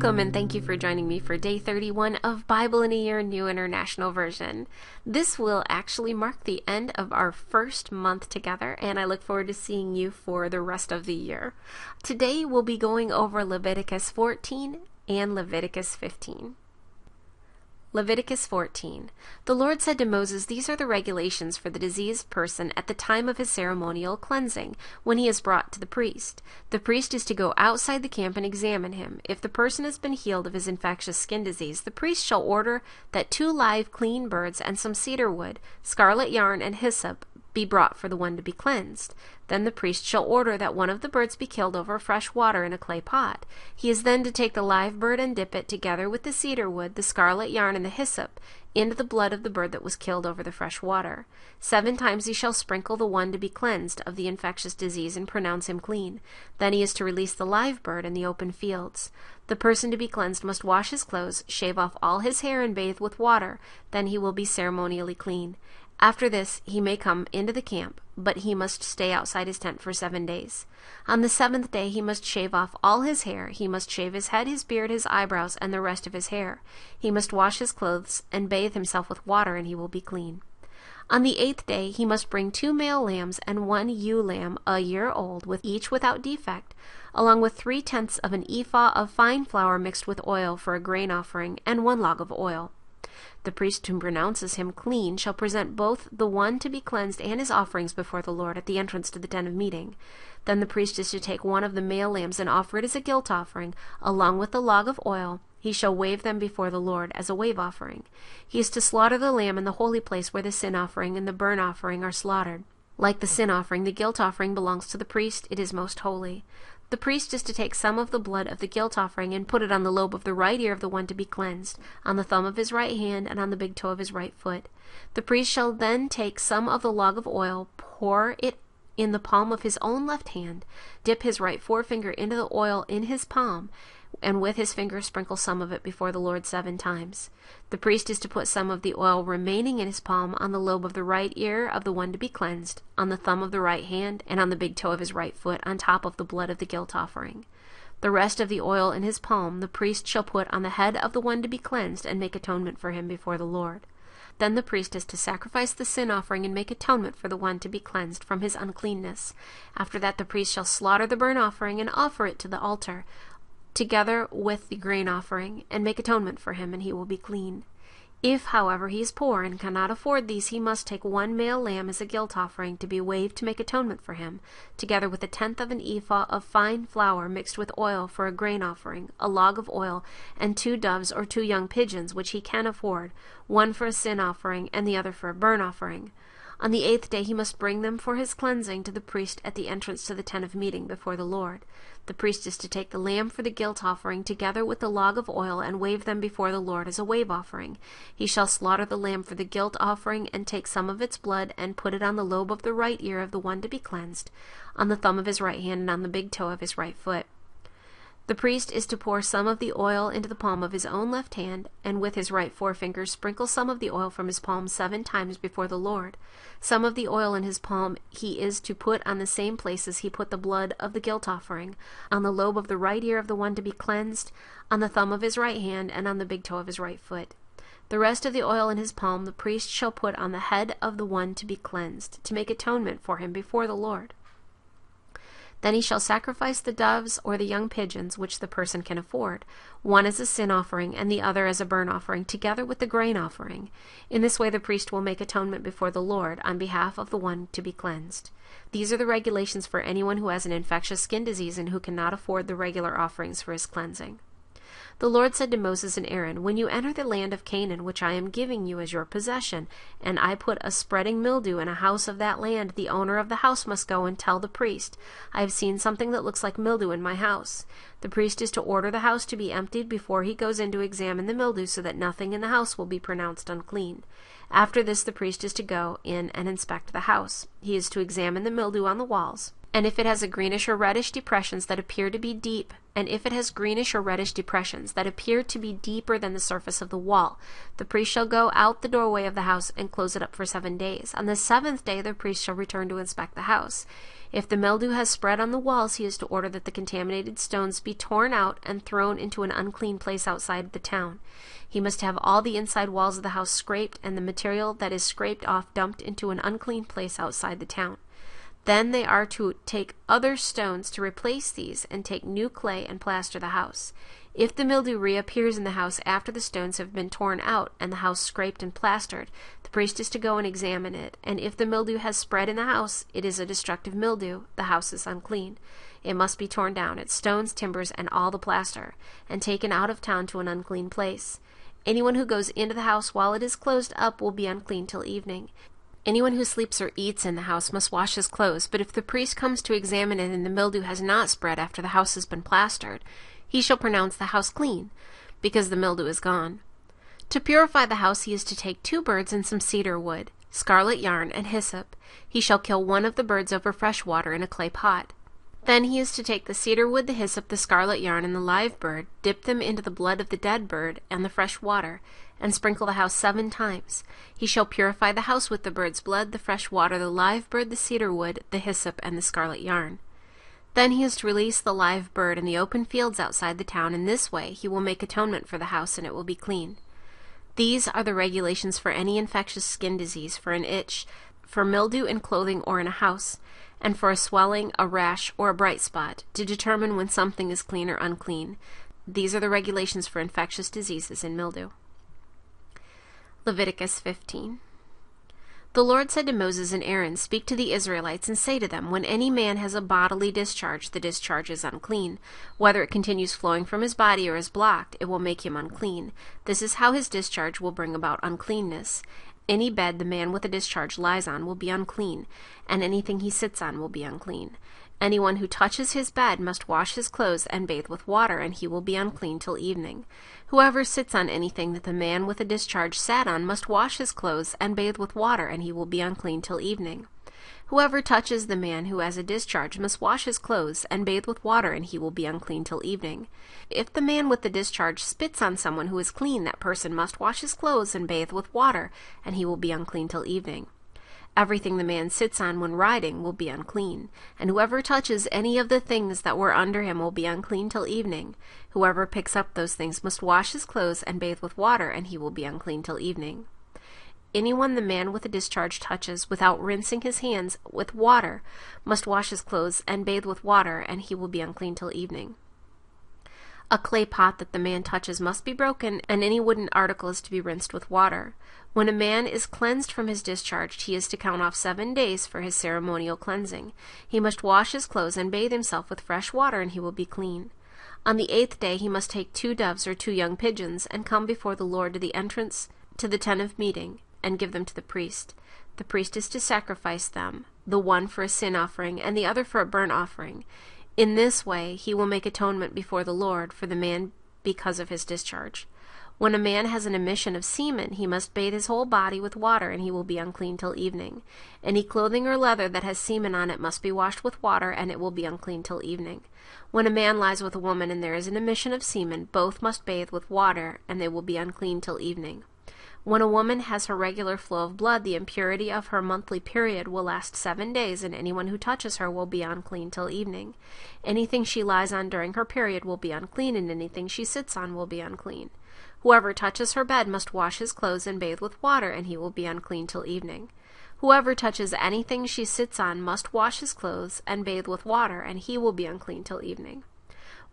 Welcome and thank you for joining me for day 31 of Bible in a Year New International Version. This will actually mark the end of our first month together, and I look forward to seeing you for the rest of the year. Today we'll be going over Leviticus 14 and Leviticus 15. Leviticus 14. The Lord said to Moses, "These are the regulations for the diseased person at the time of his ceremonial cleansing, when he is brought to the priest. The priest is to go outside the camp and examine him. If the person has been healed of his infectious skin disease, the priest shall order that 2 live clean birds and some cedar wood, scarlet yarn, and hyssop be brought for the one to be cleansed. Then the priest shall order that one of the birds be killed over fresh water in a clay pot. He is then to take the live bird and dip it, together with the cedar wood, the scarlet yarn, and the hyssop, into the blood of the bird that was killed over the fresh water. 7 times he shall sprinkle the one to be cleansed of the infectious disease and pronounce him clean. Then he is to release the live bird in the open fields. The person to be cleansed must wash his clothes, shave off all his hair, and bathe with water. Then he will be ceremonially clean. After this he may come into the camp, but he must stay outside his tent for 7 days. On the 7th day he must shave off all his hair. He must shave his head, his beard, his eyebrows, and the rest of his hair. He must wash his clothes and bathe himself with water, and he will be clean. On the 8th day he must bring 2 male lambs and 1 ewe lamb a year old, with each without defect, along with 3/10 of an ephah of fine flour mixed with oil for a grain offering, and 1 log of oil. The priest who pronounces him clean shall present both the one to be cleansed and his offerings before the Lord at the entrance to the tent of meeting. Then the priest is to take one of the male lambs and offer it as a guilt offering, along with the log of oil. He shall wave them before the Lord as a wave offering. He is to slaughter the lamb in the holy place where the sin offering and the burnt offering are slaughtered. Like the sin offering, the guilt offering belongs to the priest. It is most holy. The priest is to take some of the blood of the guilt offering and put it on the lobe of the right ear of the one to be cleansed, on the thumb of his right hand, and on the big toe of his right foot. The priest shall then take some of the log of oil, pour it in the palm of his own left hand, dip his right forefinger into the oil in his palm, and with his finger sprinkle some of it before the Lord 7 times. The priest is to put some of the oil remaining in his palm on the lobe of the right ear of the one to be cleansed, on the thumb of the right hand, and on the big toe of his right foot, on top of the blood of the guilt offering. The rest of the oil in his palm the priest shall put on the head of the one to be cleansed and make atonement for him before the Lord. Then the priest is to sacrifice the sin offering and make atonement for the one to be cleansed from his uncleanness. After that the priest shall slaughter the burnt offering and offer it to the altar, together with the grain offering, and make atonement for him, and he will be clean. If, however, he is poor and cannot afford these, he must take 1 male lamb as a guilt offering to be waved to make atonement for him, together with 1/10 of an ephah of fine flour mixed with oil for a grain offering, a log of oil, and 2 doves or 2 young pigeons, which he can afford, 1 for a sin offering and the other for a burnt offering. On the 8th day he must bring them for his cleansing to the priest at the entrance to the tent of meeting before the Lord. The priest is to take the lamb for the guilt offering, together with the log of oil, and wave them before the Lord as a wave offering. He shall slaughter the lamb for the guilt offering, and take some of its blood, and put it on the lobe of the right ear of the one to be cleansed, on the thumb of his right hand, and on the big toe of his right foot. The priest is to pour some of the oil into the palm of his own left hand, and with his right forefinger sprinkle some of the oil from his palm 7 times before the Lord. Some of the oil in his palm he is to put on the same places he put the blood of the guilt offering, on the lobe of the right ear of the one to be cleansed, on the thumb of his right hand, and on the big toe of his right foot. The rest of the oil in his palm the priest shall put on the head of the one to be cleansed, to make atonement for him before the Lord. Then he shall sacrifice the doves or the young pigeons, which the person can afford, one as a sin offering and the other as a burnt offering, together with the grain offering. In this way the priest will make atonement before the Lord on behalf of the one to be cleansed. These are the regulations for anyone who has an infectious skin disease and who cannot afford the regular offerings for his cleansing. The Lord said to Moses and Aaron, "When you enter the land of Canaan, which I am giving you as your possession, and I put a spreading mildew in a house of that land, the owner of the house must go and tell the priest, 'I have seen something that looks like mildew in my house.' The priest is to order the house to be emptied before he goes in to examine the mildew, so that nothing in the house will be pronounced unclean. After this the priest is to go in and inspect the house. He is to examine the mildew on the walls And if it has a greenish or reddish depressions that appear to be deep, and if it has greenish or reddish depressions that appear to be deeper than the surface of the wall, the priest shall go out the doorway of the house and close it up for 7 days. On the 7th day the priest shall return to inspect the house. If the mildew has spread on the walls, he is to order that the contaminated stones be torn out and thrown into an unclean place outside the town. He must have all the inside walls of the house scraped, and the material that is scraped off dumped into an unclean place outside the town. Then they are to take other stones to replace these, and take new clay and plaster the house. If the mildew reappears in the house after the stones have been torn out and the house scraped and plastered, the priest is to go and examine it, and if the mildew has spread in the house, it is a destructive mildew, the house is unclean. It must be torn down, its stones, timbers, and all the plaster, and taken out of town to an unclean place. Anyone who goes into the house while it is closed up will be unclean till evening. Anyone who sleeps or eats in the house must wash his clothes, but if the priest comes to examine it and the mildew has not spread after the house has been plastered, he shall pronounce the house clean, because the mildew is gone. To purify the house he is to take 2 birds and some cedar wood, scarlet yarn, and hyssop. He shall kill one of the birds over fresh water in a clay pot. Then he is to take the cedar wood, the hyssop, the scarlet yarn, and the live bird, dip them into the blood of the dead bird and the fresh water, and sprinkle the house 7 times. He shall purify the house with the bird's blood, the fresh water, the live bird, the cedar wood, the hyssop, and the scarlet yarn. Then he is to release the live bird in the open fields outside the town. In this way he will make atonement for the house, and it will be clean. These are the regulations for any infectious skin disease, for an itch, for mildew in clothing or in a house, and for a swelling, a rash, or a bright spot, to determine when something is clean or unclean. These are the regulations for infectious diseases in mildew. Leviticus 15. The Lord said to Moses and Aaron, Speak to the Israelites and say to them, When any man has a bodily discharge, the discharge is unclean. Whether it continues flowing from his body or is blocked, it will make him unclean. This is how his discharge will bring about uncleanness. Any bed the man with a discharge lies on will be unclean, and anything he sits on will be unclean. Anyone who touches his bed must wash his clothes and bathe with water, and he will be unclean till evening. Whoever sits on anything that the man with a discharge sat on must wash his clothes and bathe with water, and he will be unclean till evening. Whoever touches the man who has a discharge must wash his clothes and bathe with water, and he will be unclean till evening. If the man with the discharge spits on someone who is clean, that person must wash his clothes and bathe with water, and he will be unclean till evening. Everything the man sits on when riding will be unclean, and whoever touches any of the things that were under him will be unclean till evening. Whoever picks up those things must wash his clothes and bathe with water, and he will be unclean till evening. Anyone the man with a discharge touches without rinsing his hands with water must wash his clothes and bathe with water, and he will be unclean till evening. A clay pot that the man touches must be broken, and any wooden article is to be rinsed with water. When a man is cleansed from his discharge, he is to count off 7 days for his ceremonial cleansing. He must wash his clothes and bathe himself with fresh water, and he will be clean. On the 8th day he must take 2 doves or 2 young pigeons, and come before the Lord to the entrance to the tent of meeting, and give them to the priest. The priest is to sacrifice them, the one for a sin offering, and the other for a burnt offering. In this way he will make atonement before the Lord for the man because of his discharge. When a man has an emission of semen, he must bathe his whole body with water, and he will be unclean till evening. Any clothing or leather that has semen on it must be washed with water, and it will be unclean till evening. When a man lies with a woman and there is an emission of semen, both must bathe with water, and they will be unclean till evening. When a woman has her regular flow of blood, the impurity of her monthly period will last 7 days, and anyone who touches her will be unclean till evening. Anything she lies on during her period will be unclean, and anything she sits on will be unclean. Whoever touches her bed must wash his clothes and bathe with water, and he will be unclean till evening. Whoever touches anything she sits on must wash his clothes and bathe with water, and he will be unclean till evening.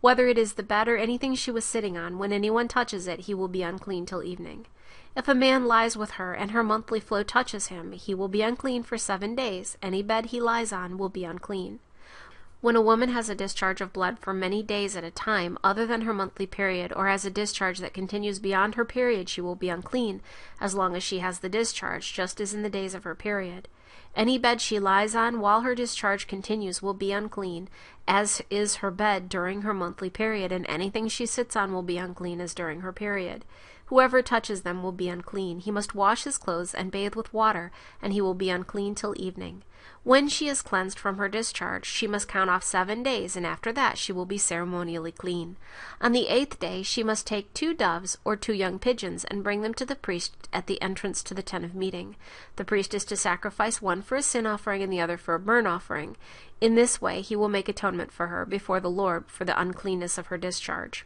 Whether it is the bed or anything she was sitting on, when anyone touches it, he will be unclean till evening. If a man lies with her, and her monthly flow touches him, he will be unclean for 7 days. Any bed he lies on will be unclean. When a woman has a discharge of blood for many days at a time, other than her monthly period, or has a discharge that continues beyond her period, she will be unclean, as long as she has the discharge, just as in the days of her period. Any bed she lies on while her discharge continues will be unclean. as is her bed during her monthly period, and anything she sits on will be unclean as during her period. Whoever touches them will be unclean. He must wash his clothes and bathe with water, and he will be unclean till evening. When she is cleansed from her discharge, she must count off 7 days, and after that she will be ceremonially clean. On the 8th day she must take 2 doves or 2 young pigeons and bring them to the priest at the entrance to the tent of meeting. The priest is to sacrifice one for a sin offering and the other for a burnt offering. In this way he will make atonement for her before the Lord for the uncleanness of her discharge.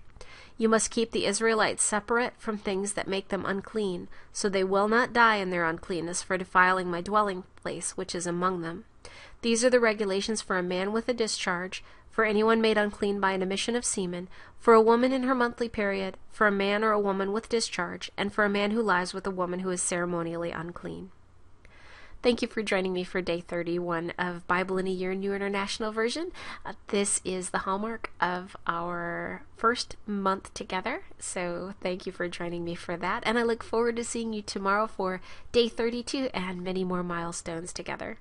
You must keep the Israelites separate from things that make them unclean, so they will not die in their uncleanness for defiling my dwelling place which is among them. These are the regulations for a man with a discharge, for anyone made unclean by an emission of semen, for a woman in her monthly period, for a man or a woman with discharge, and for a man who lies with a woman who is ceremonially unclean. Thank you for joining me for Day 31 of Bible in a Year, New International Version. This is the hallmark of our first month together, so thank you for joining me for that, and I look forward to seeing you tomorrow for Day 32 and many more milestones together.